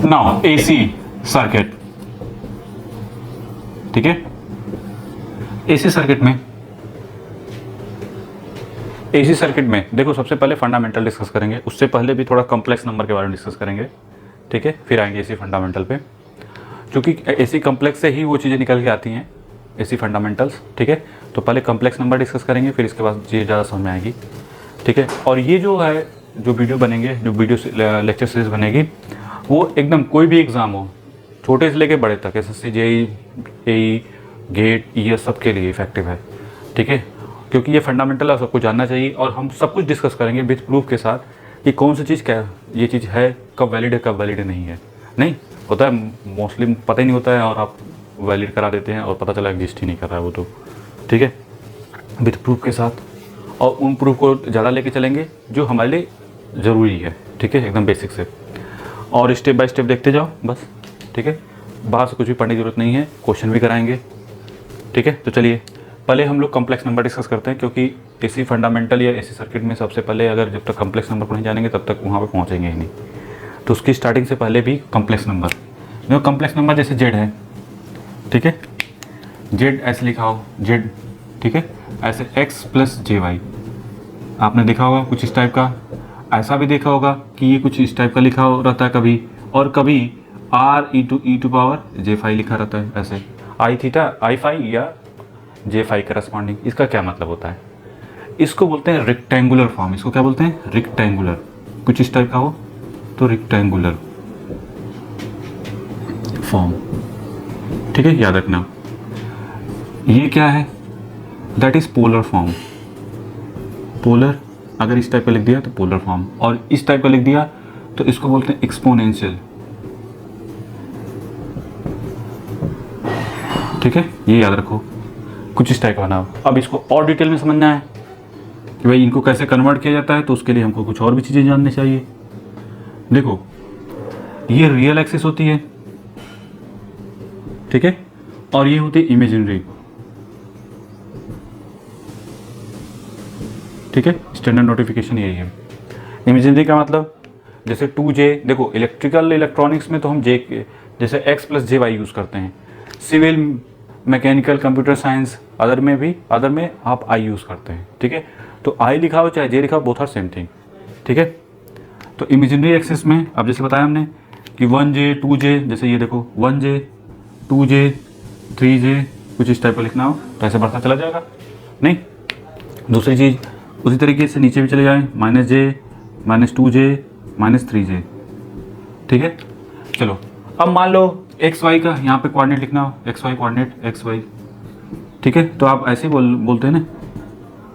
Now AC circuit, ठीक है। AC circuit में देखो सबसे पहले फंडामेंटल डिस्कस करेंगे, उससे पहले भी थोड़ा कॉम्प्लेक्स नंबर के बारे में डिस्कस करेंगे, ठीक है। फिर आएंगे एसी फंडामेंटल पे, क्योंकि एसी कॉम्प्लेक्स से ही वो चीज़ें निकल के आती हैं, एसी फंडामेंटल्स, ठीक है। तो पहले कॉम्प्लेक्स नंबर डिस्कस करेंगे, फिर इसके बाद ये ज़्यादा समझ में आएगी, ठीक है। और ये जो है जो वीडियो बनेंगे, जो वीडियो लेक्चर सीरीज बनेगी, वो एकदम कोई भी एग्ज़ाम हो, छोटे से लेके बड़े तक, एसएससी, जेई, एई, गेट, ये सब के लिए इफेक्टिव है, ठीक है। क्योंकि ये फंडामेंटल है, सबको जानना चाहिए, और हम सब कुछ डिस्कस करेंगे विथ प्रूफ के साथ कि कौन सी चीज़ क्या ये चीज़ है, कब वैलिड नहीं है। नहीं होता है, मोस्टली पता ही नहीं होता है और आप वैलिड करा देते हैं और पता चला एग्जिस्ट ही नहीं कर रहा है वो, तो ठीक है, विथ प्रूफ के साथ। और उन प्रूफ को ज़्यादा लेके चलेंगे जो हमारे लिए ज़रूरी है, ठीक है, एकदम बेसिक से, और स्टेप बाय स्टेप देखते जाओ बस, ठीक है। बाहर से कुछ भी पढ़ने की जरूरत नहीं है, क्वेश्चन भी कराएंगे, ठीक है। तो चलिए पहले हम लोग कॉम्प्लेक्स नंबर डिस्कस करते हैं, क्योंकि एसी फंडामेंटल या एसी सर्किट में सबसे पहले अगर जब तक कॉम्प्लेक्स नंबर को नहीं जानेंगे तब तक वहाँ पे पहुँचेंगे ही नहीं। तो उसकी स्टार्टिंग से पहले भी कॉम्प्लेक्स नंबर, जो कॉम्प्लेक्स नंबर जैसे जेड है, ठीक है, जेड ऐसे लिखा हो, जेड, ठीक है, ऐसे एक्स प्लस जे वाई, आपने देखा होगा कुछ इस टाइप का। ऐसा भी देखा होगा कि ये कुछ इस टाइप का लिखा रहता है कभी, और कभी r e to power j phi लिखा रहता है, ऐसे आई थीटा आई फाई या जे फाई करस्पॉन्डिंग। इसका क्या मतलब होता है? इसको बोलते हैं रेक्टेंगुलर फॉर्म। इसको क्या बोलते हैं? रेक्टेंगुलर। कुछ इस टाइप का हो तो रेक्टेंगुलर फॉर्म, ठीक है, याद रखना। ये क्या है? That is polar form. Polar अगर इस टाइप का लिख दिया तो पोलर फॉर्म, और इस टाइप का लिख दिया तो इसको बोलते हैं एक्सपोनेंशियल, ठीक है, ये याद रखो। कुछ इस टाइप का बनाओ। अब इसको और डिटेल में समझना है कि भाई इनको कैसे कन्वर्ट किया जाता है, तो उसके लिए हमको कुछ और भी चीज़ें जाननी चाहिए। देखो ये रियल एक्सिस होती है, ठीक है, और ये होती है इमेजिनरी, ठीक है। स्टैंडर्ड नोटिफिकेशन यही है। इमेजिनरी का मतलब जैसे 2J, देखो इलेक्ट्रिकल इलेक्ट्रॉनिक्स में तो हम J जैसे x plus j y use करते हैं, civil mechanical computer science other में आप I यूज़ करते हैं, ठीक है। तो I लिखा हो चाहे J लिखा हो, बोथ आर सेम थिंग, ठीक है। तो इमेजिनरी एक्सिस में अब जैसे बताया हमने कि 1J 2J, जैसे ये देखो 1J 2J 3J, कुछ इस टाइप का लिखना हो तो ऐसे बढ़ता चला जाएगा। नहीं, दूसरी चीज़ उसी तरीके से नीचे भी चले जाएँ, -J -2J -3J, ठीक है। चलो अब मान लो एक्स वाई का यहाँ पे कोऑर्डिनेट लिखना हो, x y coordinate, x y, ठीक है। तो आप ऐसे बोलते हैं ना,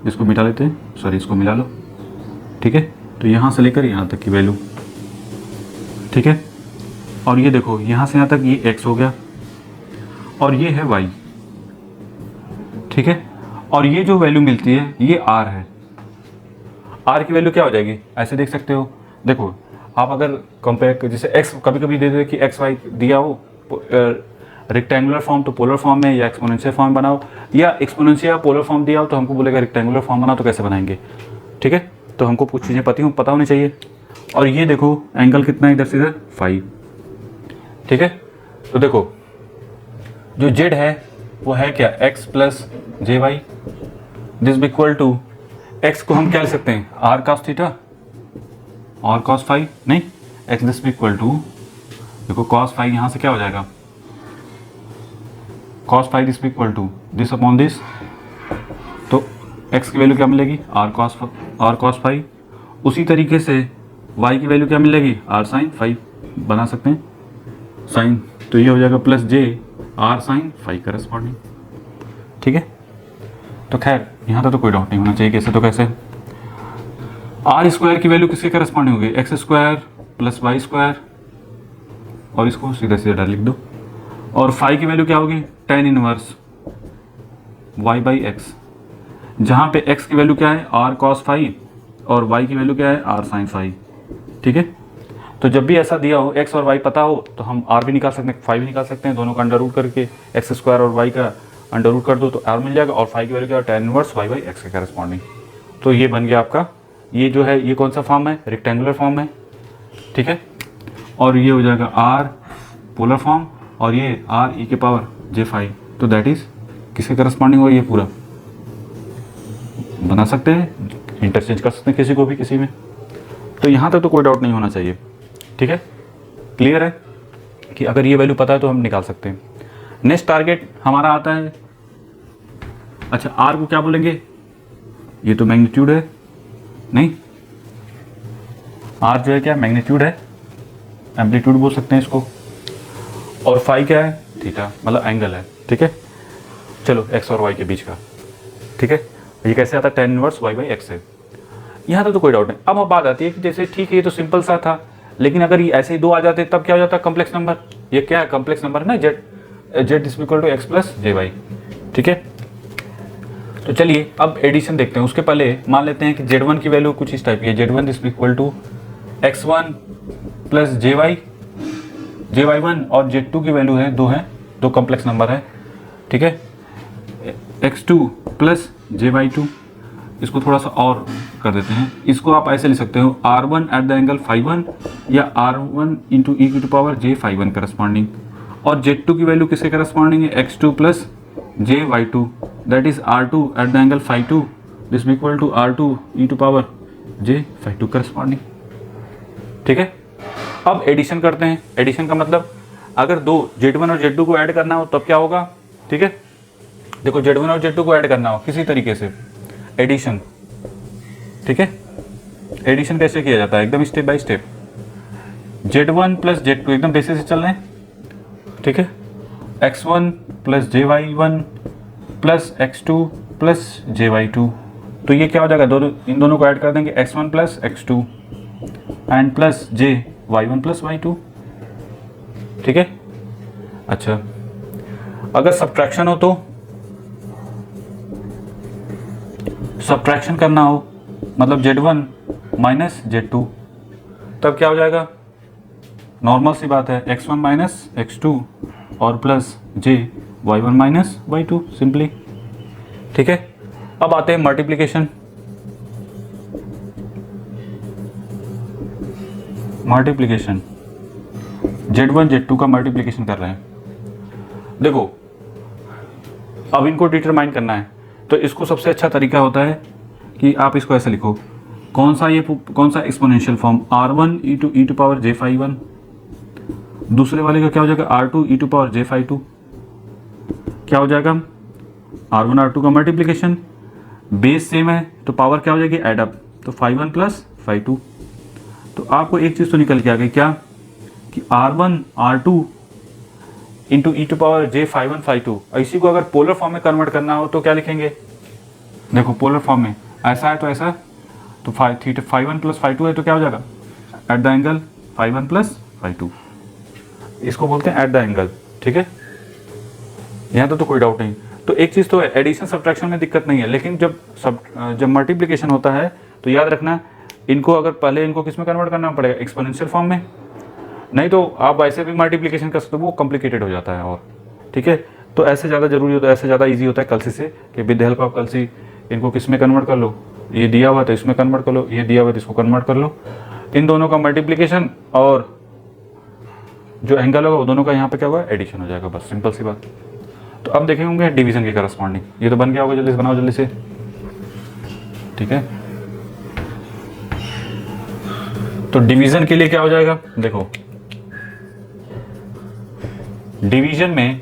इसको मिटा लेते हैं, सॉरी इसको मिला लो, ठीक है। तो यहाँ से लेकर यहाँ तक की वैल्यू, ठीक है। और ये देखो यहाँ से यहाँ तक ये एक्स हो गया, और ये है वाई, ठीक है। और ये जो वैल्यू मिलती है ये आर है। आर की वैल्यू क्या हो जाएगी? ऐसे देख सकते हो, देखो आप अगर कंपेयर, जैसे एक्स कभी कभी दे दे कि एक्स वाई दिया हो रेक्टेंगुलर फॉर्म, तो पोलर फॉर्म में या एक्सपोनेंशियल फॉर्म बनाओ, या एक्सपोनेंशियल या पोलर फॉर्म दिया हो तो हमको बोलेगा रेक्टेंगुलर फॉर्म बनाओ, तो कैसे बनाएंगे, ठीक है। तो हमको कुछ चीज़ें पता होनी चाहिए। और ये देखो एंगल कितना इधर से इधर 5, ठीक है। तो देखो जो जेड है वो है क्या? X plus j y, this equal to x को हम क्या लिख सकते हैं? आर कॉस थीटा और कॉस फाई, नहीं, एक्स दिस इक्वल टू, देखो कॉस फाई यहाँ से क्या हो जाएगा? Cos phi this equal to this upon this, तो एक्स की वैल्यू क्या मिलेगी? R cos phi. उसी तरीके से वाई की वैल्यू क्या मिलेगी? आर साइन फाई, बना सकते हैं साइन, तो ये हो जाएगा plus j r sine phi corresponding, ठीक है। तो खैर यहाँ तक तो कोई डाउट नहीं होना चाहिए कैसे तो कैसे। आर स्क्वायर की वैल्यू किसके करस्पॉन्डिंग होगी? X square plus y square, और इसको सीधा सीधा लिख दो। और फाई की वैल्यू क्या होगी? tan inverse y by x, जहाँ पे एक्स की वैल्यू क्या है? आर कॉस फाई, और वाई की वैल्यू क्या है? आर साइन फाई, ठीक है। तो जब भी ऐसा दिया हो, एक्स और वाई पता हो, तो हम आर भी निकाल सकते हैं, फाई भी निकाल सकते हैं, दोनों का अंडर रूट करके एक्स स्क्वायर और वाई का अंडर रूट कर दो तो आर मिल जाएगा, और फाई की वैल्यू क्या है? tan inverse y by x के करस्पॉन्डिंग। तो ये बन गया आपका, ये जो है ये कौन सा फॉर्म है? रेक्टेंगुलर फॉर्म है, ठीक है। और ये हो जाएगा आर पोलर फॉर्म, और ये आर ई के पावर J5, तो दैट इज किसके करस्पॉन्डिंग होगा, ये पूरा बना सकते हैं, इंटरचेंज कर सकते हैं किसी को भी किसी में। तो यहाँ तक तो कोई डाउट नहीं होना चाहिए, ठीक है, क्लियर है कि अगर ये वैल्यू पता है तो हम निकाल सकते हैं। नेक्स्ट टारगेट हमारा आता है, अच्छा आर को क्या बोलेंगे, ये तो मैग्नीट्यूड है, नहीं आर जो है क्या मैग्नीट्यूड है, एम्पलीट्यूड बोल सकते हैं इसको, और फाई क्या है, थीटा, मतलब एंगल है, ठीक है। चलो एक्स और वाई के बीच का, ठीक है, ये कैसे आता है, tan inverse y by x है। यहाँ तो कोई डाउट नहीं। अब बात आती है कि जैसे ठीक है ये तो सिंपल सा था, लेकिन अगर ये ऐसे ही दो आ जाते तब क्या हो जाता है, कॉम्प्लेक्स नंबर। ये क्या है, कॉम्प्लेक्स नंबर है ना, z is equal to x plus j y, ठीक है। तो चलिए अब एडिशन देखते हैं। उसके पहले मान लेते हैं कि Z1 की वैल्यू कुछ इस टाइप की है, Z1 is equal to x1 plus JY1, और Z2 की वैल्यू है दो कॉम्प्लेक्स नंबर है, ठीक है, x2 प्लस JY2। इसको थोड़ा सा और कर देते हैं, इसको आप ऐसे लिख सकते हो R1 एट द एंगल φ1 या R1 into e to power J φ1 corresponding, और Z2 की वैल्यू किसके करस्पॉन्डिंग है, x2 plus JY2, that is R2 at the angle φ2 this equal to R2 e to power J φ2 corresponding, ठीक है। अब addition करते हैं। एडिशन का मतलब अगर दो Z1 और Z2 को ऐड करना हो तब क्या होगा, ठीक है। देखो Z1 और Z2 को ऐड करना हो किसी तरीके से, एडिशन, ठीक है। एडिशन कैसे किया जाता है, एकदम step by step. Z1 plus Z2 एकदम बेसिक से चल रहे हैं, ठीक है। x1 plus JY1 plus x2 plus JY2, तो ये क्या हो जाएगा, इन दोनों को ऐड कर देंगे, x1 plus x2 and plus JY1 plus Y2, ठीक है। अच्छा अगर सब्ट्रैक्शन हो, तो सब्ट्रैक्शन करना हो मतलब Z1 माइनस Z2, तब क्या हो जाएगा, नॉर्मल सी बात है, x1 माइनस x2 और plus JY1 minus Y2 simply, ठीक है। अब आते हैं मल्टीप्लिकेशन। मल्टीप्लिकेशन Z1 Z2 का मल्टीप्लिकेशन कर रहे हैं। देखो अब इनको डिटरमाइन करना है, तो इसको सबसे अच्छा तरीका होता है कि आप इसको ऐसे लिखो, कौन सा exponential form, R1 e to power J φ1, दूसरे वाले का क्या हो जाएगा, R2 e to power J φ2, क्या हो जाएगा, R1 R2 का मल्टीप्लिकेशन, बेस सेम है तो पावर क्या हो जाएगी, एड अप, तो φ1 प्लस φ2। तो आपको एक चीज़ तो निकल के आ गई क्या, कि R1 R2 into e to power J φ1 φ2। इसी को अगर पोलर फॉर्म में कन्वर्ट करना हो तो क्या लिखेंगे, देखो पोलर फॉर्म में ऐसा है तो ऐसा, तो φ1 प्लस φ2 है तो क्या हो जाएगा, एट द एंगल φ1 प्लस φ2, इसको बोलते हैं एट द एंगल, ठीक है। यहाँ तो कोई डाउट नहीं। तो एक चीज़ तो है, एडिशन सब्ट्रैक्शन में दिक्कत नहीं है, लेकिन जब मल्टीप्लिकेशन होता है तो याद रखना इनको अगर पहले इनको किस में कन्वर्ट करना पड़ेगा, एक्सपोनेंशियल फॉर्म में, नहीं तो आप ऐसे भी मल्टीप्लिकेशन कर सकते हो, वो कॉम्प्लिकेटेड हो जाता है और, ठीक है। तो ऐसे ज़्यादा जरूरी होता है, ऐसे ज़्यादा ईजी होता है कलसी से, कि विद हेल्प ऑफ कलसी इनको किस में कन्वर्ट कर लो, ये दिया हुआ तो इसमें कन्वर्ट कर लो, ये दिया हुआ तो इसको कन्वर्ट कर लो, इन दोनों का मल्टीप्लिकेशन और जो एंगल होगा वो दोनों का यहाँ पे क्या होगा, एडिशन हो जाएगा, बस सिंपल सी बात। तो अब देखें होंगे डिवीजन के करस्पॉन्डिंग, ये तो बन गया होगा, जल्दी से बनाओ जल्दी से, ठीक है। तो डिवीजन के लिए क्या हो जाएगा, देखो डिवीजन में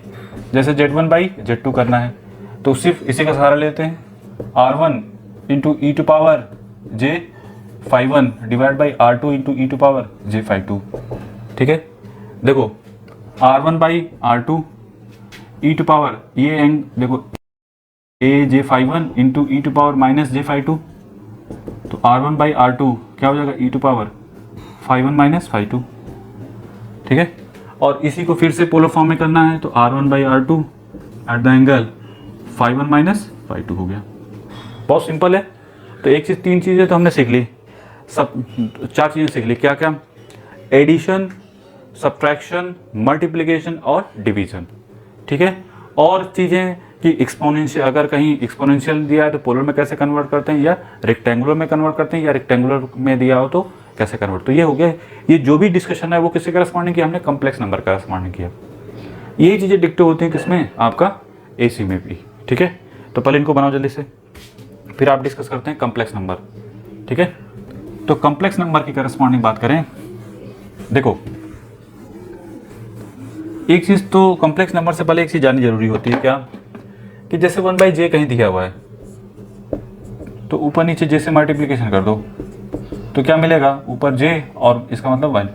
जैसे Z1 बाई Z2 करना है तो सिर्फ इसी का सहारा लेते हैं, R1 into e to power J φ1 divide by R2 into e to power J φ2, ठीक है। देखो R1 by R2 e to power, ये एंग देखो J φ1 into e to power minus J φ2, तो R1 बाई R2 क्या हो जाएगा, ई टू पावर φ1 माइनस φ2, ठीक है। और इसी को फिर से पोलर फॉर्म में करना है तो R1 by R2 at the angle φ1 minus φ2 हो गया, बहुत सिंपल है। तो एक चीज़, तीन चीज़ें तो हमने सीख ली, सब चार चीज़ें सीख ली, क्या क्या, एडिशन, सब्ट्रैक्शन, मल्टीप्लिकेशन और डिवीजन, ठीक है। और चीज़ें कि एक्सपोनेंशियल, अगर कहीं एक्सपोनेंशियल दिया है तो पोलर में कैसे कन्वर्ट करते हैं, या रेक्टेंगुलर में कन्वर्ट करते हैं, या रेक्टेंगुलर में दिया हो तो कैसे कन्वर्ट। तो ये हो गया, ये जो भी डिस्कशन है वो किससे करस्पॉन्डिंग किया हमने, कॉम्प्लेक्स नंबर करस्पॉन्डिंग किया। यही चीज़ें डिक्टेट होती हैं किसमें, आपका एसी में भी। ठीक है, तो पहले इनको बनाओ जल्दी से, फिर आप डिस्कस करते हैं कॉम्प्लेक्स नंबर। ठीक है, तो कॉम्प्लेक्स नंबर की करस्पॉन्डिंग बात करें, देखो एक चीज़ तो कॉम्प्लेक्स नंबर से पहले एक चीज़ जाननी जरूरी होती है, क्या कि जैसे 1/j कहीं दिया हुआ है तो ऊपर नीचे j से मल्टीप्लिकेशन कर दो तो क्या मिलेगा, ऊपर j और इसका मतलब 1,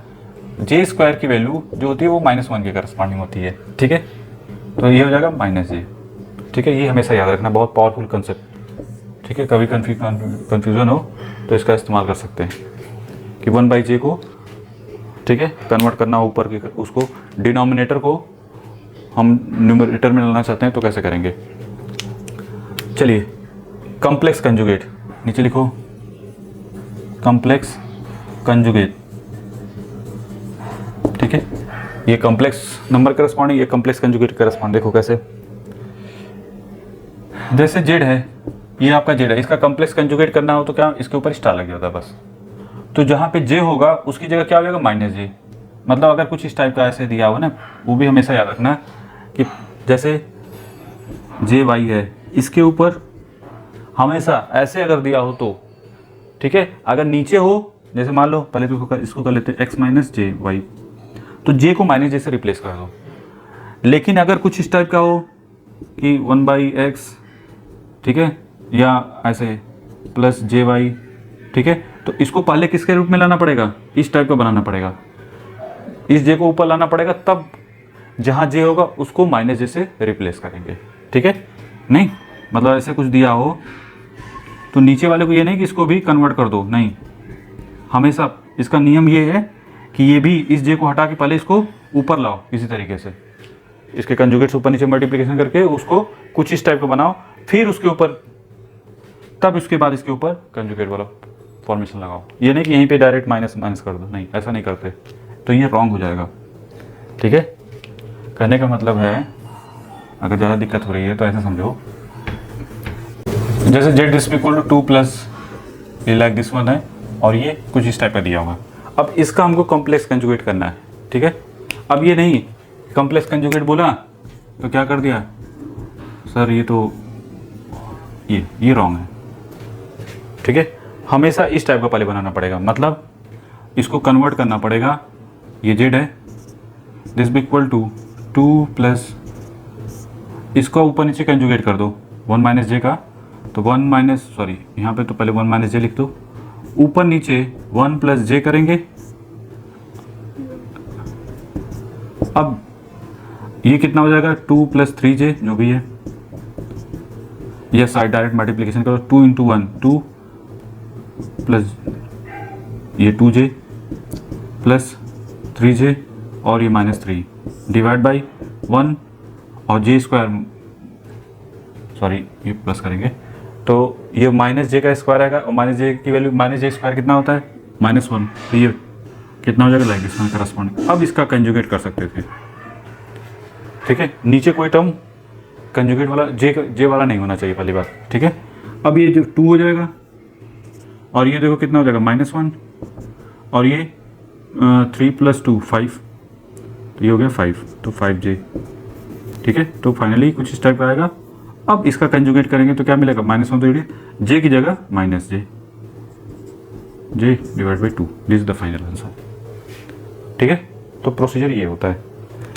j स्क्वायर की वैल्यू जो होती है वो -1 के करस्पॉन्डिंग होती है। ठीक है, तो ये हो जाएगा -j। ठीक है, ये हमेशा याद रखना, बहुत पावरफुल कंसेप्ट। ठीक है, कभी कन्फ्यूजन हो तो इसका इस्तेमाल कर सकते हैं कि 1/j को, ठीक है, कन्वर्ट करना ऊपर के, उसको डिनोमिनेटर को हम न्यूमरेटर में लाना चाहते हैं तो कैसे करेंगे। चलिए, कॉम्प्लेक्स कंजुगेट नीचे लिखो, कॉम्प्लेक्स कंजुगेट। ठीक है, ये कॉम्प्लेक्स नंबर करस्पॉन्डिंग, ये कॉम्प्लेक्स कंजुगेट करस्पॉन्ड। देखो कैसे, जैसे जेड है, ये आपका जेड है, इसका कॉम्प्लेक्स कंजुगेट करना हो तो क्या, इसके ऊपर स्टार लग जाता है बस। तो जहाँ पे जे होगा उसकी जगह क्या हो जाएगा, -j। मतलब अगर कुछ इस टाइप का ऐसे दिया हो ना, वो भी हमेशा याद रखना कि जैसे jy है, इसके ऊपर हमेशा ऐसे अगर दिया हो तो, ठीक है, अगर नीचे हो, जैसे मान लो पहले तो इसको कर लेते हैं x - jy, तो j को -j से रिप्लेस कर दो। लेकिन अगर कुछ इस टाइप का हो कि 1/x, ठीक है, या ऐसे +jy, ठीक है, तो इसको पहले किसके रूप में लाना पड़ेगा, इस टाइप का बनाना पड़ेगा, इस j को ऊपर लाना पड़ेगा, तब जहाँ j होगा उसको -j से रिप्लेस करेंगे। ठीक है, नहीं मतलब ऐसे कुछ दिया हो तो नीचे वाले को ये नहीं कि इसको भी कन्वर्ट कर दो, नहीं, हमेशा इसका नियम ये है कि ये भी इस j को हटा के पहले इसको ऊपर लाओ, इसी तरीके से इसके कंजुगेट्स ऊपर नीचे मल्टीप्लिकेशन करके उसको कुछ इस टाइप का बनाओ, फिर उसके ऊपर, तब उसके बाद इसके ऊपर कंजुगेट वाला फॉर्मेशन लगाओ। ये नहीं कि यहीं पे डायरेक्ट माइनस कर दो, नहीं, ऐसा नहीं करते तो ये रॉन्ग हो जाएगा। ठीक है, कहने का मतलब है अगर ज़्यादा दिक्कत हो रही है तो ऐसे समझो, जैसे z इज इक्वल टू 2 + ये लाइक दिस वन है और ये कुछ इस टाइप का दिया होगा। अब इसका हमको कॉम्प्लेक्स कंजुगेट करना है। ठीक है, अब ये नहीं कॉम्प्लेक्स कंजुगेट बोला तो क्या कर दिया सर, ये तो ये रॉन्ग है। ठीक है, हमेशा इस टाइप का पहले बनाना पड़ेगा, मतलब इसको कन्वर्ट करना पड़ेगा, ये z है, दिस इक्वल टू 2 + इसको ऊपर नीचे कंजुगेट कर दो 1 - j का, तो 1 - सॉरी यहाँ पे तो पहले 1 - j लिख दो, ऊपर नीचे 1 + j करेंगे। अब ये कितना हो जाएगा, 2 + 3j जो भी है, ये साइड डायरेक्ट मल्टीप्लिकेशन करो, 2 × 1 2 प्लस ये 2j प्लस 3j और ये -3 डिवाइड बाई 1 और j स्क्वायर, सॉरी ये प्लस करेंगे तो ये -j का स्क्वायर आएगा और -j की वैल्यू -j स्क्वायर कितना होता है, -1, तो ये कितना हो जाएगा, लाइक इसका करस्पॉन्डिंग। अब इसका कंजुगेट कर सकते थे। ठीक है, नीचे कोई टर्म कंजुगेट वाला j वाला नहीं होना चाहिए पहली बात। ठीक है, अब ये जो 2 हो जाएगा और ये देखो कितना हो जाएगा, -1 और ये 3 + 2 5, तो ये हो गया 5, तो 5j। ठीक है, तो फाइनली कुछ इस टाइप का आएगा। अब इसका कंजुगेट करेंगे तो क्या मिलेगा, -1 तो j की जगह -j divide by 2, this is the final answer. ठीक है, तो प्रोसीजर ये होता है।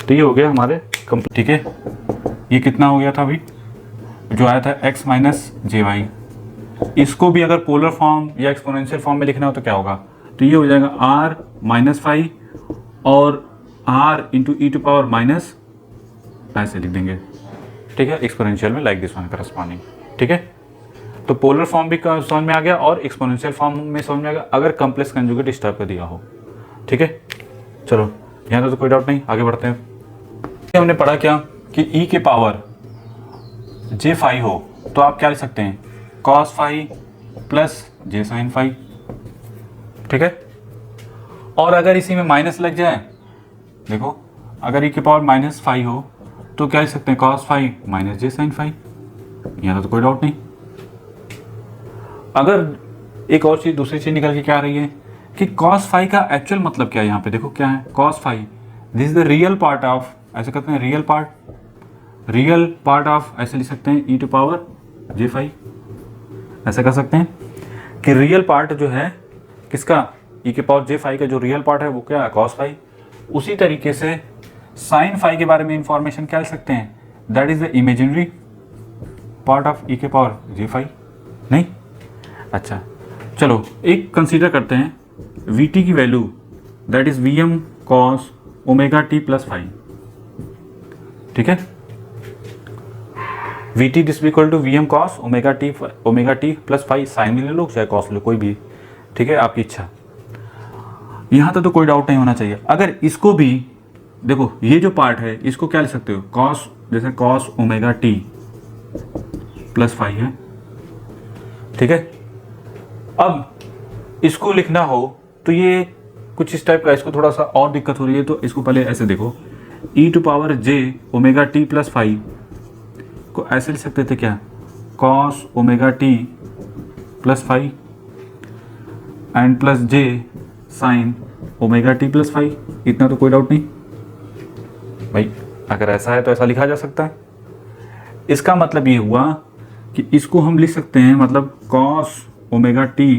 तो ये हो गया हमारे कंप्लीट। ठीक है, ये कितना हो गया था अभी जो आया था x - jy, इसको भी अगर पोलर फॉर्म या एक्सपोनेंशियल फॉर्म में लिखना हो तो क्या होगा, तो ये हो जाएगा r - 5 और r × e⁻⁻, ऐसे लिख देंगे। ठीक है, एक्सपोनेंशियल में लाइक दिस वन करस्पॉन्डिंग। ठीक है, तो पोलर फॉर्म भी समझ में आ गया और एक्सपोनेंशियल फॉर्म में समझ में आ गया अगर कॉम्प्लेक्स कंजुगेट इस टाइप का दिया हो। ठीक है, चलो यहाँ तो कोई डाउट नहीं, आगे बढ़ते हैं। हमने पढ़ा क्या कि e के पावर j5 हो तो आप क्या लिख सकते हैं, cos phi plus j sin phi। ठीक है, और अगर इसी में माइनस लग जाए, देखो अगर e के पावर -5 हो तो क्या लिख सकते हैं, cos phi - j sin phi। यहाँ तो कोई डाउट नहीं। अगर एक और चीज़ दूसरी चीज़ निकल के क्या आ रही है कि cos फाई का एक्चुअल मतलब क्या है। यहाँ पे देखो क्या है, cos phi, this is the real part of, ऐसे करते हैं रियल पार्ट ऑफ, ऐसे लिख सकते हैं e to power j phi, ऐसे कर सकते हैं कि रियल पार्ट जो है किसका, e के पावर जे फाई का जो रियल पार्ट है वो क्या है, cos फाई। उसी तरीके से साइन फाई के बारे में इंफॉर्मेशन क्या लिख सकते हैं, that is the imaginary part of e के पावर जे फाई। नहीं, अच्छा चलो एक कंसीडर करते हैं vt की value, that is vm cos omega t plus phi. ठीक है, vt this equal to vm cos omega t plus phi, sine में ले लो चाहे कॉस लो, कोई भी, ठीक है, आपकी इच्छा। यहाँ तक तो कोई डाउट नहीं होना चाहिए। अगर इसको भी देखो, ये जो पार्ट है इसको क्या लिख सकते हो, कॉस, जैसे cos omega t plus phi है, ठीक है। अब इसको लिखना हो तो ये कुछ इस टाइप का, इसको थोड़ा सा और दिक्कत हो रही है तो इसको पहले ऐसे देखो, e to power j omega t plus phi को ऐसे लिख सकते थे क्या, cos omega t plus phi and plus j sine omega t plus phi. इतना तो कोई डाउट नहीं भाई, अगर ऐसा है तो ऐसा लिखा जा सकता है। इसका मतलब ये हुआ कि इसको हम लिख सकते हैं, मतलब cos omega t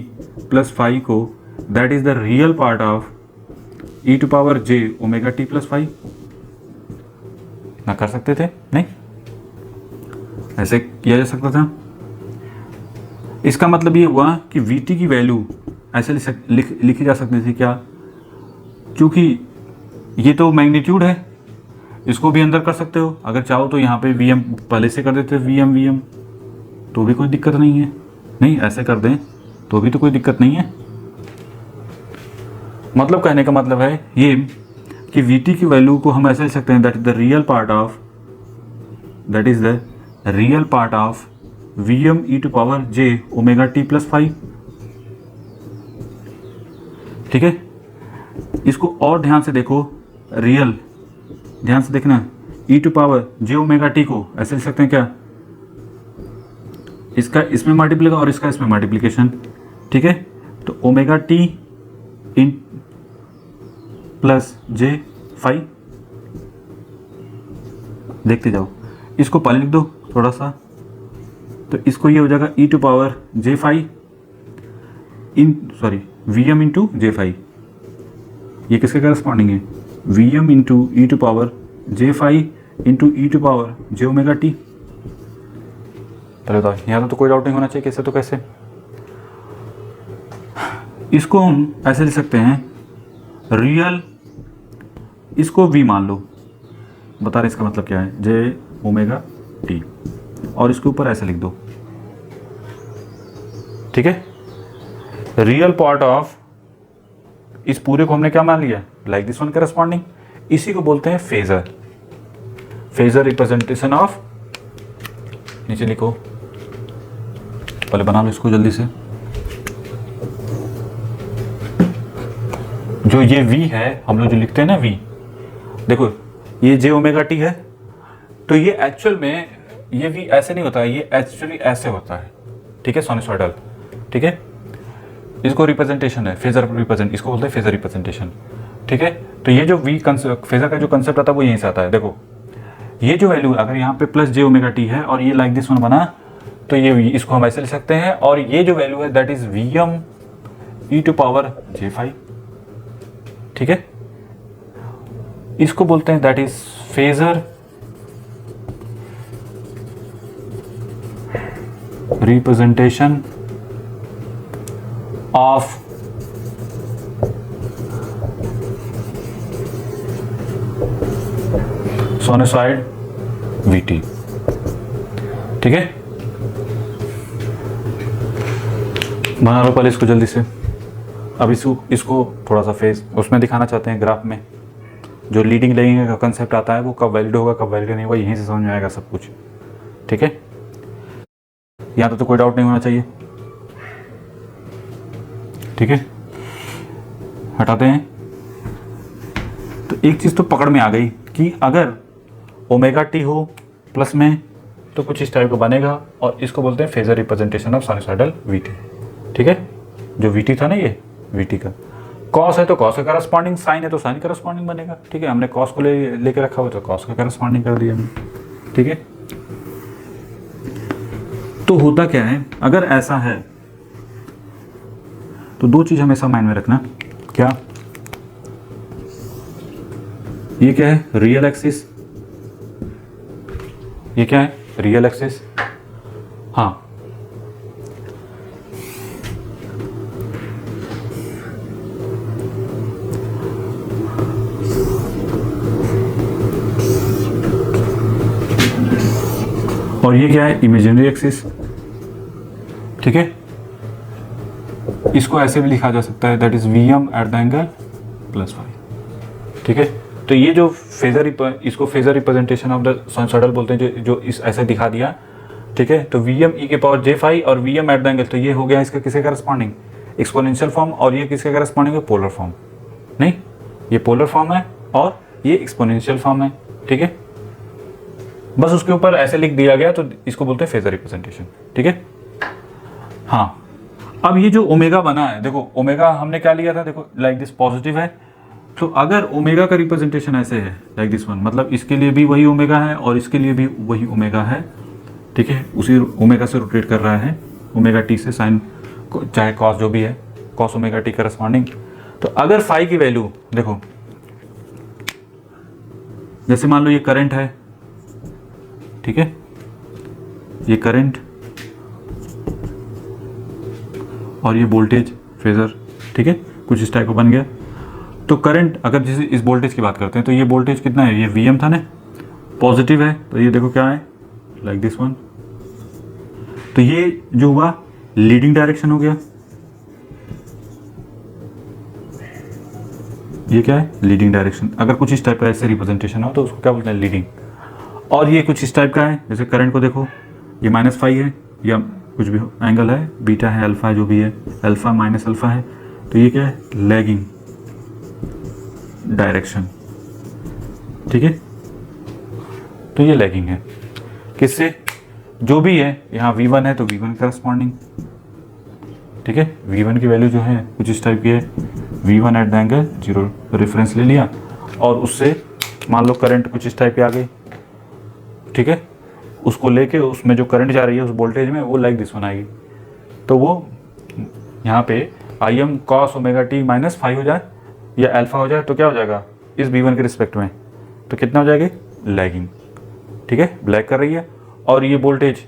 plus phi को that is the real part of e to power j omega t plus phi. ना कर सकते थे, नहीं ऐसे किया जा सकता था। इसका मतलब ये हुआ कि vt की वैल्यू ऐसे लिखी जा सकती थी क्या, क्योंकि ये तो मैग्नीट्यूड है, इसको भी अंदर कर सकते हो, अगर चाहो तो यहाँ पे vm पहले से कर देते vm तो भी कोई दिक्कत नहीं है। नहीं, ऐसे कर दें तो भी तो कोई दिक्कत नहीं है। मतलब कहने का मतलब है ये कि vt की वैल्यू को हम ऐसे लिख सकते हैं, that is the real part of vm e to power j omega t plus phi. ठीक है, इसको और ध्यान से देखो, रियल ध्यान से देखना, e to power j omega t को ऐसे लिख सकते हैं क्या, इसका इसमें मल्टीप्लाई और इसका इसमें मल्टीप्लिकेशन। ठीक है, तो omega t in plus j phi, देखते जाओ, इसको पहले लिख दो थोड़ा सा, तो इसको ये हो जाएगा e to power j phi vm into j phi. ये किसके करस्पॉन्डिंग है, vm into e to power j phi into e to power j omega t. पहले तो यहाँ तो कोई डाउट नहीं होना चाहिए, कैसे तो कैसे। इसको हम ऐसे लिख सकते हैं, रियल, इसको v मान लो, बता रहे इसका मतलब क्या है, जे ओमेगा टी, और इसके ऊपर ऐसे लिख दो। ठीक है, रियल पार्ट ऑफ, इस पूरे को हमने क्या मान लिया, लाइक दिस वन करस्पॉन्डिंग, इसी को बोलते हैं फेजर रिप्रेजेंटेशन ऑफ। नीचे लिखो, पहले बना लो इसको जल्दी से। जो ये v है, हम लोग जो लिखते हैं ना v, देखो ये j ओमेगा टी है, तो ये एक्चुअल में ये v ऐसे नहीं होता है, ये एक्चुअली ऐसे होता है। ठीक है, साइनसॉइडल। ठीक है, इसको रिप्रेजेंटेशन है, फेजर रिप्रेजेंट, इसको बोलते हैं फेजर रिप्रेजेंटेशन। ठीक है, तो ये जो v फेजर का जो कंसेप्ट आता है वो यहीं से आता है। देखो ये जो वैल्यू, अगर यहाँ पे प्लस j ओमेगा टी है और ये लाइक दिस वन बना, तो ये इसको हम ऐसे लिख सकते हैं, और ये जो वैल्यू है that is vm e to power j phi. ठीक है, इसको बोलते हैं that is phasor representation of sinusoid vt। ठीक है, बना लो पहले इसको जल्दी से। अब इसको थोड़ा सा फेस उसमें दिखाना चाहते हैं, ग्राफ में जो लीडिंग लेगिंग का कंसेप्ट आता है वो कब वैलिड होगा कब वैलिड नहीं होगा, यहीं से समझ में आएगा सब कुछ। ठीक है, यहाँ तो कोई डाउट नहीं होना चाहिए। ठीक है, हटाते हैं। तो एक चीज़ तो पकड़ में आ गई कि अगर ओमेगा टी हो प्लस में तो कुछ इस टाइप का बनेगा, और इसको बोलते हैं phasor representation of sinusoidal VT. ठीक है, जो वीटी था ना ये वीटी का, कॉस है तो कॉस का करस्पॉन्डिंग, साइन है तो साइन करस्पॉन्डिंग बनेगा। ठीक है, हमने कॉस को लेके रखा हुआ तो कॉस का करस्पॉन्डिंग कर दिया हमने। ठीक है, तो होता क्या है, अगर ऐसा है तो दो चीज हमेशा माइंड में रखना। क्या, ये क्या है, रियल एक्सिस, ये क्या है, रियल एक्सिस। हाँ, और ये क्या है, इमेजिनरी एक्सिस। ठीक है, इसको ऐसे भी लिखा जा सकता है, that is Vm at the angle plus phi. ठीक है, तो ये जो फेजर, इसको phasor representation of the sinusoidal बोलते हैं, जो इस ऐसे दिखा दिया। ठीक है, तो Vm e के पावर j फाई और Vm एट द एंगल, तो ये हो गया इसका किसके करस्पॉन्डिंग, एक्सपोनेंशियल फॉर्म, और ये किसके करस्पॉन्डिंग है, पोलर फॉर्म। नहीं, ये पोलर फॉर्म है और ये एक्सपोनेंशियल फॉर्म है। ठीक है, बस उसके ऊपर ऐसे लिख दिया गया, तो इसको बोलते हैं फेजर रिप्रेजेंटेशन। ठीक है, हाँ, अब ये जो ओमेगा बना है, देखो ओमेगा हमने क्या लिया था, देखो लाइक दिस पॉजिटिव है, तो अगर ओमेगा का रिप्रेजेंटेशन ऐसे है लाइक दिस वन, मतलब इसके लिए भी वही ओमेगा है और इसके लिए भी वही ओमेगा है। ठीक है, उसी ओमेगा से रोटेट कर रहा है, ओमेगा टी से, साइन चाहे कॉस जो भी है, कॉस ओमेगा टी करस्पॉन्डिंग। तो अगर फाई की वैल्यू देखो, जैसे मान लो ये करंट है, ठीक है, ये करंट और ये वोल्टेज फेजर। ठीक है, कुछ इस टाइप का बन गया। तो करंट, अगर जैसे इस वोल्टेज की बात करते हैं, तो ये वोल्टेज कितना है, ये Vm था ना, पॉजिटिव है, तो ये देखो क्या है, लाइक दिस वन। तो ये जो हुआ लीडिंग डायरेक्शन हो गया, ये क्या है, लीडिंग डायरेक्शन। अगर कुछ इस टाइप का ऐसे रिप्रेजेंटेशन हो तो उसको क्या बोलते हैं, लीडिंग। और ये कुछ इस टाइप का है, जैसे करंट को देखो, ये -फाई है या कुछ भी एंगल है, बीटा है, अल्फा है, जो भी है, अल्फा माइनस अल्फा है, तो ये क्या है, लैगिंग डायरेक्शन। ठीक है, तो ये लैगिंग है किससे, जो भी है, यहाँ V1 है तो V1 करस्पॉन्डिंग। ठीक है, V1 की वैल्यू जो है कुछ इस टाइप की है, V1 eight the angle 0 reference ले लिया, और उससे मान लो करंट कुछ इस टाइप की आ गई। ठीक है, उसको लेके उसमें जो करंट जा रही है उस वोल्टेज में, वो लाइक दिस वन आएगी। तो वो यहाँ पे Im cos omega t minus phi हो जाए या अल्फा हो जाए, तो क्या हो जाएगा इस V1 के रिस्पेक्ट में, तो कितना हो जाएगी, लैगिंग। ठीक है, ब्लैक कर रही है, और ये वोल्टेज,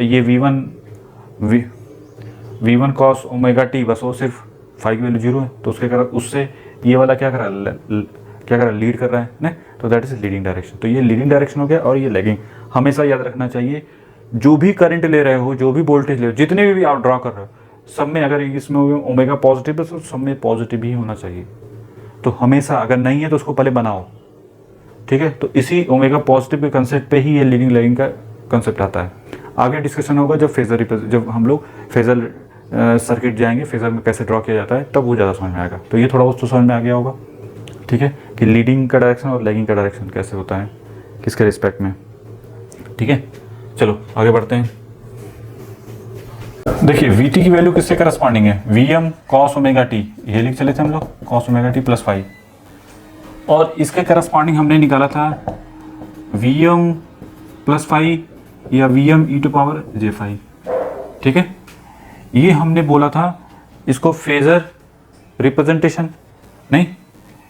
ये V1 cos ओमेगा टी, बस वो सिर्फ फाई की वैल्यू 0 है, तो उसके कारण उससे ये वाला क्या कर रहा है, लीड कर रहा है ना, तो दैट इज लीडिंग डायरेक्शन। तो ये लीडिंग डायरेक्शन हो गया, और ये लैगिंग। हमेशा याद रखना चाहिए, जो भी करंट ले रहे हो, जो भी वोल्टेज ले रहे हो, जितने भी आप ड्रॉ कर रहे हो, सब में अगर इसमें ओमेगा पॉजिटिव है तो सब में पॉजिटिव ही होना चाहिए। तो हमेशा, अगर नहीं है तो उसको पहले बनाओ। ठीक है, तो इसी ओमेगा पॉजिटिव के कंसेप्ट पे ही ये लीडिंग लैगिंग का कंसेप्ट आता है। आगे डिस्कशन होगा जब हम लोग फेजर सर्किट जाएंगे, फेजर में कैसे ड्रॉ किया जाता है, तब वो ज़्यादा समझ में आएगा। तो ये थोड़ा बहुत तो समझ में आ गया होगा। ठीक है, कि लीडिंग का डायरेक्शन और लैगिंग का डायरेक्शन कैसे होता है, किसके रिस्पेक्ट में। ठीक है, चलो आगे बढ़ते हैं। देखिए Vt की वैल्यू किससे करस्पॉन्डिंग है, Vm cos ओमेगा टी, ये लिख चले थे हम लोग, cos omega t plus phi, और इसके करस्पॉन्डिंग हमने निकाला था Vm प्लस फाई या Vm e to power j phi. ठीक है, ये हमने बोला था, इसको फेजर रिप्रेजेंटेशन नहीं,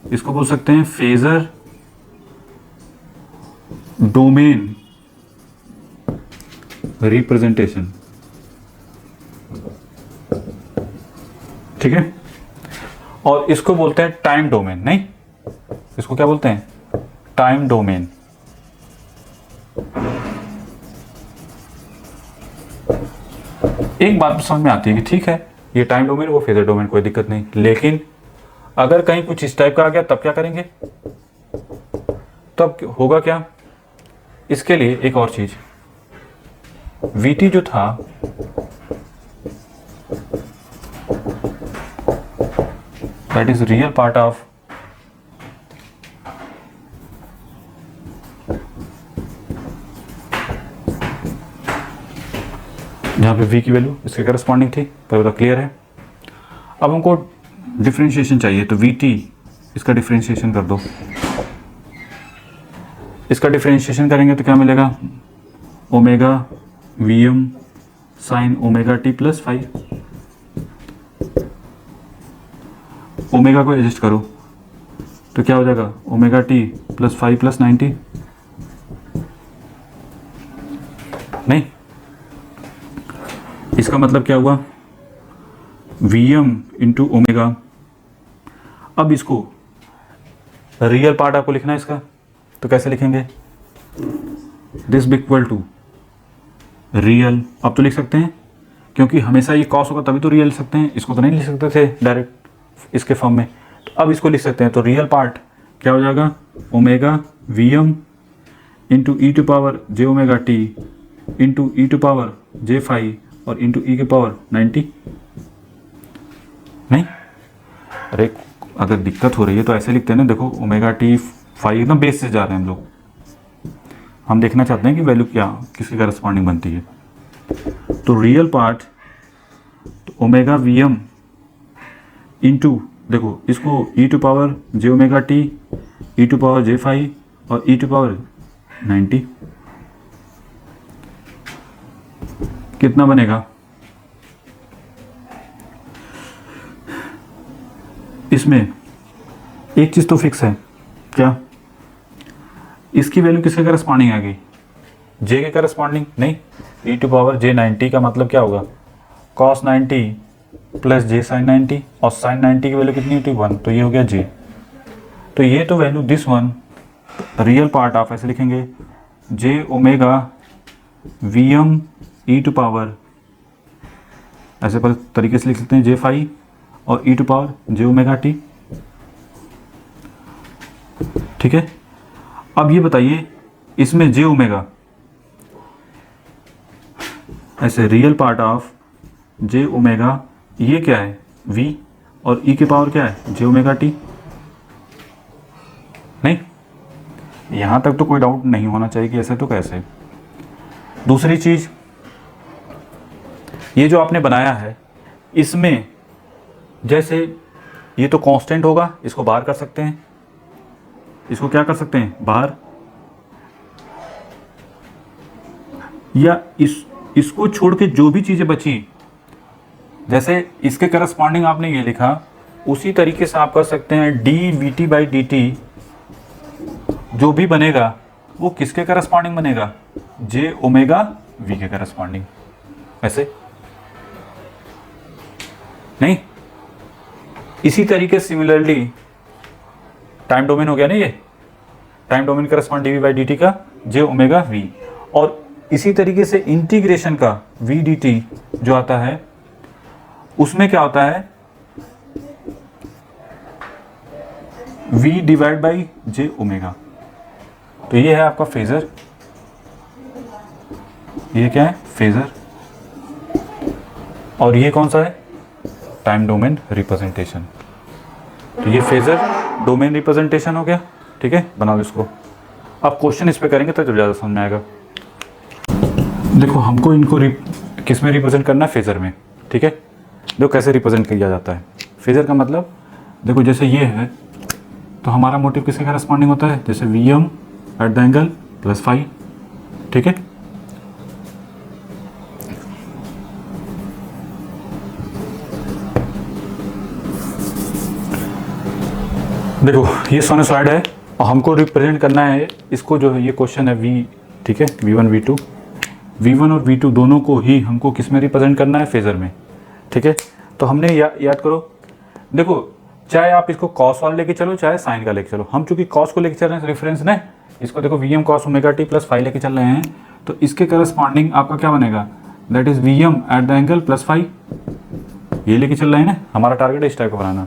इसको बोल सकते हैं फेजर डोमेन रिप्रेजेंटेशन। ठीक है, और इसको बोलते हैं टाइम डोमेन। नहीं, इसको क्या बोलते हैं, टाइम डोमेन। एक बात समझ में आती है कि ठीक है, ये टाइम डोमेन, वो फेजर डोमेन, कोई दिक्कत नहीं, लेकिन अगर कहीं कुछ इस टाइप का आ गया तब क्या करेंगे, तब होगा क्या, इसके लिए एक और चीज, Vt जो था that is real part of जहां पे V की वैल्यू इसके करस्पॉन्डिंग थी, पर वो क्लियर है। अब हमको डिफ्रेंशिएशन चाहिए तो वी टी इसका डिफ्रेंशिएशन कर दो। इसका डिफ्रेंशिएशन करेंगे तो क्या मिलेगा, omega we m sine omega t plus five. Omega को एडजस्ट करो तो क्या हो जाएगा, omega t plus five plus 90। नहीं, इसका मतलब क्या हुआ, वी एम इंटू ओमेगा। अब इसको रियल पार्ट आपको लिखना है इसका, तो कैसे लिखेंगे, दिस इक्वल टू रियल। अब तो लिख सकते हैं क्योंकि हमेशा ये कॉस होगा तभी तो रियल लिख सकते हैं, इसको तो नहीं लिख सकते थे डायरेक्ट इसके फॉर्म में, तो अब इसको लिख सकते हैं। तो रियल पार्ट क्या हो जाएगा, omega V M into e to power j omega t into e to power j five और इंटू ई के पावर 90। नहीं, अरे अगर दिक्कत हो रही है तो ऐसे लिखते हैं ना, देखो ओमेगा टी फाइव एकदम बेस से जा रहे हैं हम लोग, हम देखना चाहते हैं कि वैल्यू क्या किसकी करस्पॉन्डिंग बनती है। तो रियल पार्ट तो ओमेगा वी एम इंटू, देखो इसको e to power j omega t e to power j five और ई टू पावर 90 कितना बनेगा, इसमें एक चीज तो फिक्स है, क्या, इसकी वैल्यू किसके करस्पॉन्डिंग आ गई, जे के करस्पॉन्डिंग। नहीं, ई टू पावर जे 90 का मतलब क्या होगा, कॉस 90 प्लस जे साइन 90, और साइन 90 की वैल्यू कितनी होती है 1, तो ये हो गया जे। तो ये तो value this one real part आप ऐसे लिखेंगे, j omega we M e to power, ऐसे पर तरीके से लिख सकते हैं जे फाइव और e to power j omega t. ठीक है, अब ये बताइए इसमें जे ओमेगा, ऐसे real part of j omega, ये क्या है v और e के पावर क्या है जे ओमेगा टी। नहीं, यहां तक तो कोई डाउट नहीं होना चाहिए कि ऐसे तो कैसे। दूसरी चीज, ये जो आपने बनाया है इसमें जैसे ये तो कांस्टेंट होगा, इसको बाहर कर सकते हैं, इसको क्या कर सकते हैं बाहर, या इसको छोड़ के जो भी चीजें बची, जैसे इसके करस्पॉन्डिंग आपने ये लिखा, उसी तरीके से आप कर सकते हैं D we T by d T, जो भी बनेगा वो किसके करस्पॉन्डिंग बनेगा, जे ओमेगा वी के करस्पॉन्डिंग। ऐसे नहीं, इसी तरीके सिमिलरली टाइम डोमेन हो गया ना, ये time domain correspond d v by d t का जे ओमेगा वी, और इसी तरीके से इंटीग्रेशन का वी डी टी जो आता है उसमें क्या होता है, v divide by J omega. तो ये है आपका फेजर, ये क्या है फेजर, और ये कौन सा है टाइम डोमेन रिप्रेजेंटेशन। तो ये फेजर डोमेन रिप्रेजेंटेशन हो गया। ठीक है, बनाओ इसको। अब क्वेश्चन इस पे करेंगे तो ज़्यादा समझ में आएगा। देखो हमको इनको किस में रिप्रेजेंट करना है, फेजर में। ठीक है, देखो कैसे रिप्रेजेंट किया जाता है फेजर का मतलब, देखो जैसे ये है तो हमारा मोटिव किसके करस्पॉन्डिंग होता है, जैसे v m at the angle plus five. ठीक है, देखो ये साइनसॉइड है और हमको रिप्रेजेंट करना है इसको, जो है ये क्वेश्चन है वी, ठीक है, V1 V1 और V2 दोनों को ही हमको किस में रिप्रेजेंट करना है, फेजर में। ठीक है, तो हमने याद करो, देखो चाहे आप इसको कॉस वाला लेके चलो चाहे साइन का लेके चलो, हम चूंकि कॉस को लेके चल रहे हैं रेफरेंस ने, इसको देखो v m cos omega t plus five लेके चल रहे हैं, तो इसके करस्पॉन्डिंग आपका क्या बनेगा, that is v m at the angle plus five, ये लेके चल रहे हैं ना, हमारा टारगेट है इस टाइप का बनाना।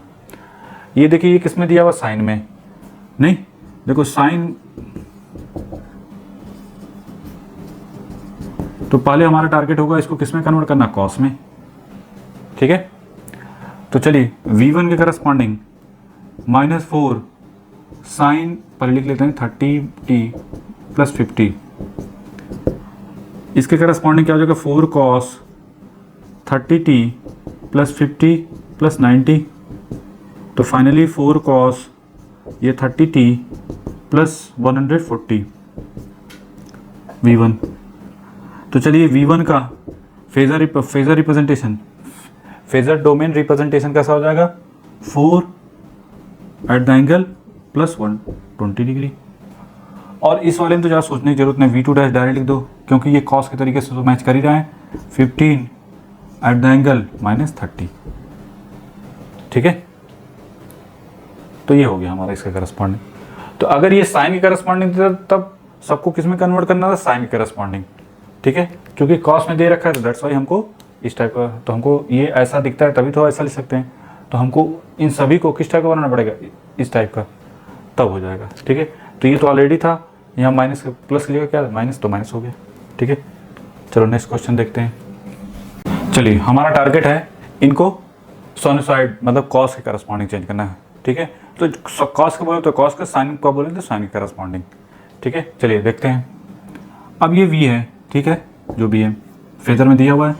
ये देखिए ये किस में दिया हुआ, साइन में। नहीं, देखो साइन, तो पहले हमारा टारगेट होगा इसको किस में कन्वर्ट करना, कॉस में। ठीक है, तो चलिए V1 के करस्पॉन्डिंग -4 साइन, पहले लिख लेते हैं 30t प्लस 50, इसके करस्पॉन्डिंग क्या हो जाएगा 4 कॉस 30t प्लस 50 प्लस 90। तो फाइनली 4 कॉस ये 30t प्लस 140 V1। तो चलिए V1 का phasor representation, phasor domain representation कैसा हो जाएगा, 4 eight the angle plus 120 degree. और इस वाले में तो ज़्यादा सोचने की जरूरत नहीं, V2 डैश डायरेक्ट लिख दो क्योंकि ये कॉस के तरीके से तो मैच कर ही रहा है। 15 एट द एंगल माइनस 30, ठीक है। तो ये हो गया हमारा इसका करस्पॉन्डिंग। तो अगर ये साइन की करस्पॉन्डिंग थी तब सबको किस में कन्वर्ट करना था, साइन की करस्पॉन्डिंग, ठीक है। क्योंकि कॉस में दे रखा है तो दैट्स वाई हमको इस टाइप का, तो हमको ये ऐसा दिखता है तभी तो ऐसा लिख सकते हैं। तो हमको इन सभी को किस टाइप का बनाना पड़ेगा, इस टाइप का, तब हो जाएगा, ठीक है। तो ये तो ऑलरेडी था, यहाँ माइनस प्लस की जगह क्या है, माइनस, तो माइनस हो गया, ठीक है। चलो नेक्स्ट क्वेश्चन देखते हैं। चलिए हमारा टारगेट है इनको सोनिसॉइड मतलब कॉस के करस्पॉन्डिंग चेंज करना है, ठीक है। तो कॉस का बोले तो कॉस का, साइन का बोले तो साइन के करस्पॉन्डिंग, ठीक है। चलिए देखते हैं। अब ये v है, ठीक है, जो भी है फेजर में दिया हुआ है।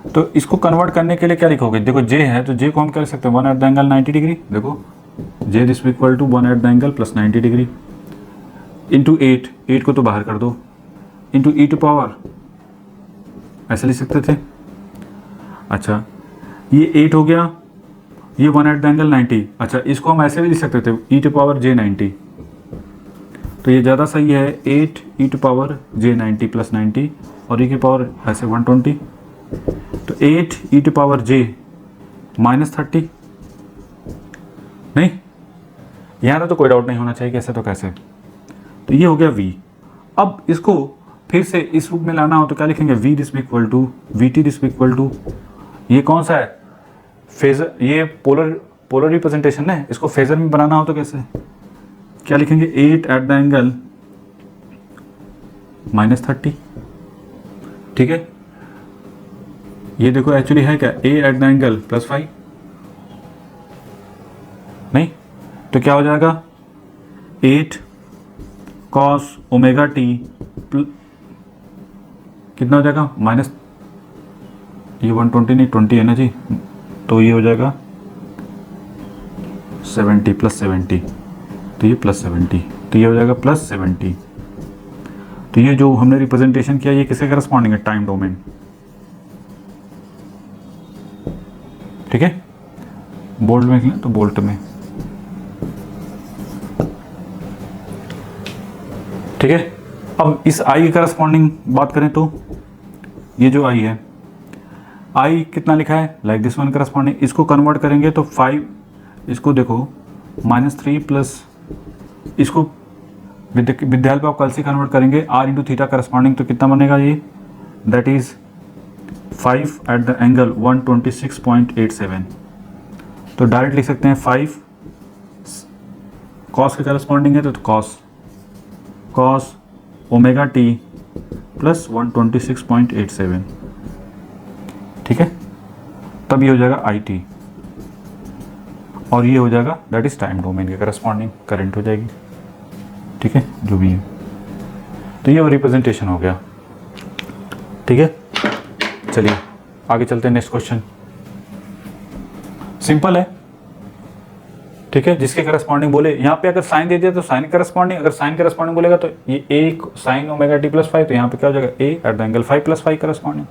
तो इसको कन्वर्ट करने के लिए क्या लिखोगे, देखो j है तो j को हम क्या लिख सकते हैं, 1 एट द एंगल 90 डिग्री। देखो j this equal to 1 at the angle plus 90 degree into 8 को तो बाहर कर दो, इंटू ई टू पावर, ऐसे लिख सकते थे। अच्छा ये 8 हो गया, ये 1 एट द एंगल 90। अच्छा इसको हम ऐसे भी लिख सकते थे, ई टू पावर j 90। तो ये ज़्यादा सही है, 8 ई टू पावर j 90 प्लस 90 और ई की पावर ऐसे 120। तो 8 ई टू पावर j माइनस 30, नहीं यहाँ तो कोई डाउट नहीं होना चाहिए कैसे तो कैसे। तो ये हो गया v। अब इसको फिर से इस रूप में लाना हो तो क्या लिखेंगे, v this equal to vt this equal to, ये कौन सा है फेजर, ये पोलर रिप्रेजेंटेशन है। इसको फेजर में बनाना हो तो कैसे, क्या लिखेंगे, 8 एट द एंगल माइनस 30, ठीक है। ये देखो एक्चुअली है क्या, a eight the angle plus 5, नहीं तो क्या हो जाएगा 8 कॉस ओमेगा टी कितना हो जाएगा माइनस, ये 120 नहीं 20 है ना जी, तो ये हो जाएगा 70 प्लस 70, तो ये प्लस 70, तो ये हो जाएगा प्लस 70। तो ये जो हमने रिप्रेजेंटेशन किया ये किसके करस्पॉन्डिंग है, टाइम डोमेन, ठीक है। बोल्ड में लिखें तो बोल्ट में, ठीक है। अब इस आई की करस्पॉन्डिंग बात करें तो ये जो आई है, आई कितना लिखा है, लाइक दिस वन करस्पॉन्डिंग, इसको कन्वर्ट करेंगे तो 5, इसको देखो -3 प्लस, इसको with the help of calci convert करेंगे r इंटू थीटा करस्पॉन्डिंग, तो कितना बनेगा ये, that is 5 at the angle 126.87। तो डायरेक्ट लिख सकते हैं 5 कॉस के करस्पॉन्डिंग है तो कॉस ओमेगा टी प्लस 126.87, ठीक है। तब ये हो जाएगा आई टी और ये हो जाएगा दैट इज टाइम डोमेन के करस्पॉन्डिंग करंट हो जाएगी, ठीक है, जो भी है। तो ये रिप्रेजेंटेशन हो गया, ठीक है। चलिए आगे चलते हैं, नेक्स्ट क्वेश्चन सिंपल है, ठीक है। जिसके करस्पॉन्डिंग बोले, यहाँ पे अगर साइन दे दिया तो साइन करस्पॉन्डिंग, अगर साइन करस्पॉन्डिंग बोलेगा तो ये एक साइन ओमेगा टी प्लस 5, तो यहाँ पे क्या हो जाएगा a eight the angle 5 plus 5 corresponding.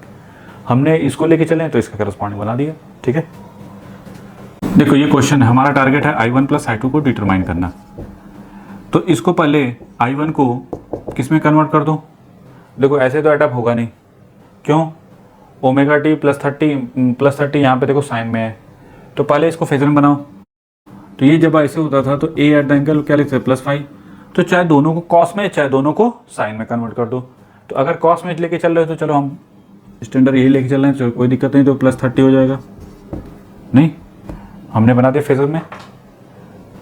हमने इसको लेके चले तो इसका करस्पॉन्डिंग बना दिया, ठीक है। देखो ये क्वेश्चन है, हमारा टारगेट है i1 प्लस i2 को डिटरमाइन करना। तो इसको पहले i1 को किस में कन्वर्ट कर दो, देखो ऐसे तो एडअप होगा नहीं, क्यों, ओमेगा टी प्लस 30 यहाँ पे देखो साइन में है, तो पहले इसको फेजर में बनाओ। तो ये जब ऐसे होता था तो a एट द एंगल क्या लिखते हैं प्लस 5, तो चाहे दोनों को कॉस में चाहे दोनों को साइन में कन्वर्ट कर दो। तो अगर कॉस में लेके चल रहे हो तो चलो हम स्टैंडर्ड यही लेके चल रहे हैं, चलो कोई दिक्कत नहीं, तो प्लस 30 हो जाएगा, नहीं हमने बना दिया फेजर में,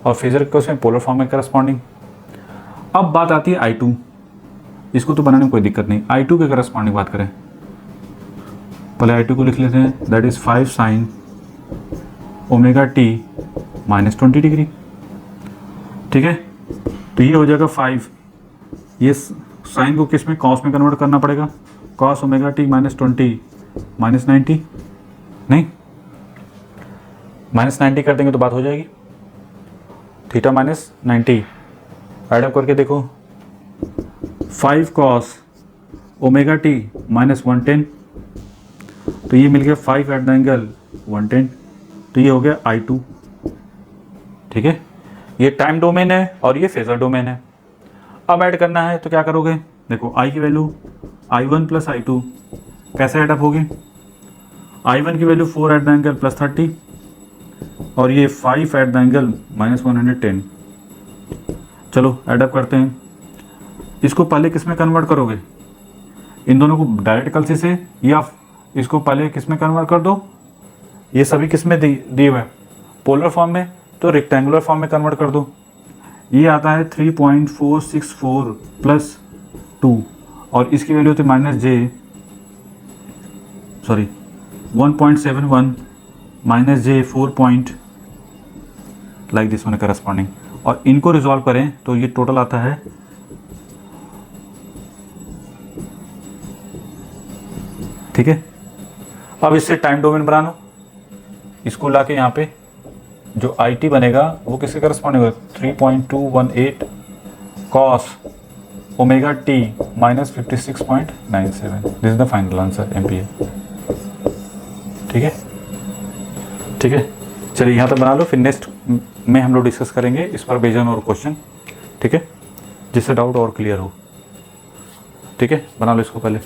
और फेजर को उसमें पोलर फॉर्म में करस्पॉन्डिंग। अब बात आती है I2, इसको तो बनाने में कोई दिक्कत नहीं, I2 के करस्पॉन्डिंग बात करें, पहले I2 को लिख लेते हैं, that is 5 sign omega t minus 20 degree, ठीक है। तो ये हो जाएगा 5, ये साइन को किस में, कॉस में कन्वर्ट करना पड़ेगा, cos omega t minus 20 minus 90, नहीं माइनस 90 कर देंगे तो बात हो जाएगी, थीटा माइनस 90, एडअप करके देखो 5 कॉस ओमेगा टी माइनस 110, तो ये मिल गया 5 एट द एंगल 110, तो ये हो गया I2। ठीक है, ये टाइम डोमेन है और ये फेजर डोमेन है। अब ऐड करना है तो क्या करोगे, देखो I की वैल्यू I1 प्लस I2 कैसे ऐडअप होगी, I1 की value 4 eight the angle plus 30 और ये 5 एट द एंगल माइनस 110। चलो ऐडअप करते हैं। इसको पहले किस में कन्वर्ट करोगे, इन दोनों को डायरेक्ट कलसी से, या इसको पहले किस में कन्वर्ट कर दो, ये सभी किस में दिए हुए पोलर फॉर्म में, तो रेक्टेंगुलर फॉर्म में कन्वर्ट कर दो। ये आता है 3.464 प्लस 2 और इसकी वैल्यू होती है 1.71 minus J 4 point like this one corresponding, और इनको रिजॉल्व करें तो ये टोटल आता है, ठीक है। अब इससे टाइम डोमेन बना लो, इसको लाके यहाँ पे जो IT बनेगा वो किसके करस्पॉन्डिंग होगा, 3.218 cos omega t minus 56.97। This is the final answer MPA। ठीक है, ठीक है, चलिए यहाँ तक बना लो, फिर नेक्स्ट में हम लोग डिस्कस करेंगे इस पर बेस्ड और क्वेश्चन। ठीक है, जिससे डाउट और क्लियर हो। ठीक है, बना लो इसको पहले।